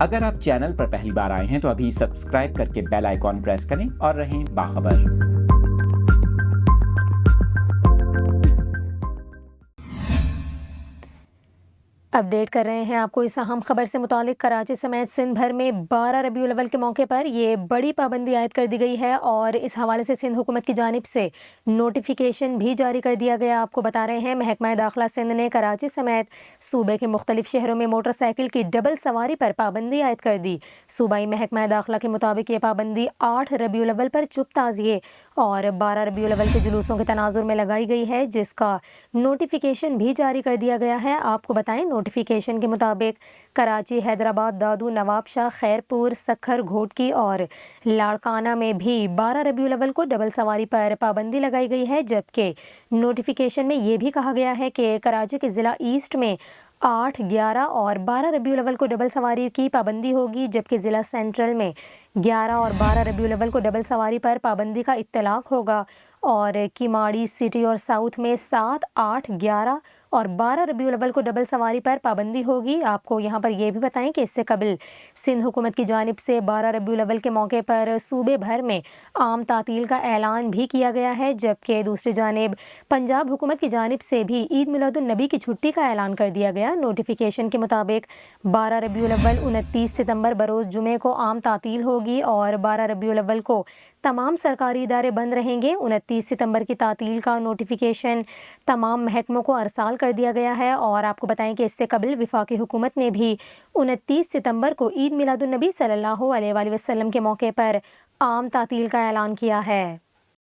اگر آپ چینل پر پہلی بار آئے ہیں تو ابھی سبسکرائب کر کے بیل آئیکن پریس کریں اور رہیں باخبر۔ اپڈیٹ کر رہے ہیں آپ کو اس اہم خبر سے متعلق۔ کراچی سمیت سندھ بھر میں 12 ربیع الاول کے موقع پر یہ بڑی پابندی عائد کر دی گئی ہے اور اس حوالے سے سندھ حکومت کی جانب سے نوٹیفیکیشن بھی جاری کر دیا گیا۔ آپ کو بتا رہے ہیں محکمہ داخلہ سندھ نے کراچی سمیت صوبے کے مختلف شہروں میں موٹر سائیکل کی ڈبل سواری پر پابندی عائد کر دی۔ صوبائی محکمہ داخلہ کے مطابق یہ پابندی 8 ربیع الاول پر چپ تعزیے اور 12 ربیع الاول کے جلوسوں کے تناظر میں لگائی گئی ہے، جس کا نوٹیفیکیشن بھی جاری کر دیا گیا ہے۔ آپ کو بتائیں نوٹیفیکیشن کے مطابق کراچی، حیدرآباد، دادو، نواب شاہ، خیرپور، سکھر، گھوٹکی اور لاڑکانہ میں بھی 12 ربیع الاول کو ڈبل سواری پر پابندی لگائی گئی ہے، جبکہ نوٹیفیکیشن میں یہ بھی کہا گیا ہے کہ کراچی کے ضلع ایسٹ میں 8، 11 اور 12 ربیع الاول کو ڈبل سواری کی پابندی ہوگی، جبکہ ضلع سینٹرل میں 11 اور 12 ربیع الاول کو ڈبل سواری پر پابندی کا اطلاق ہوگا، اور کیماڑی، سٹی اور ساؤتھ میں 7، 8، 11 اور 12 ربیع الاول کو ڈبل سواری پر پابندی ہوگی۔ آپ کو یہاں پر یہ بھی بتائیں کہ اس سے قبل سندھ حکومت کی جانب سے 12 ربیع الاول کے موقع پر صوبے بھر میں عام تعطیل کا اعلان بھی کیا گیا ہے، جبکہ دوسری جانب پنجاب حکومت کی جانب سے بھی عید میلاد النبی کی چھٹی کا اعلان کر دیا گیا۔ نوٹیفیکیشن کے مطابق 12 ربیع الاول 29 ستمبر بروز جمعے کو عام تعطیل ہوگی اور 12 ربیع الاول کو تمام سرکاری ادارے بند رہیں گے۔ 29 ستمبر کی تعطیل کا نوٹیفیکیشن تمام محکموں کو ارسال کر دیا گیا ہے، اور آپ کو بتائیں کہ اس سے قبل وفاقی حکومت نے بھی 29 ستمبر کو عید میلاد النبی صلی اللہ علیہ وآلہ وسلم کے موقع پر عام تعطیل کا اعلان کیا ہے۔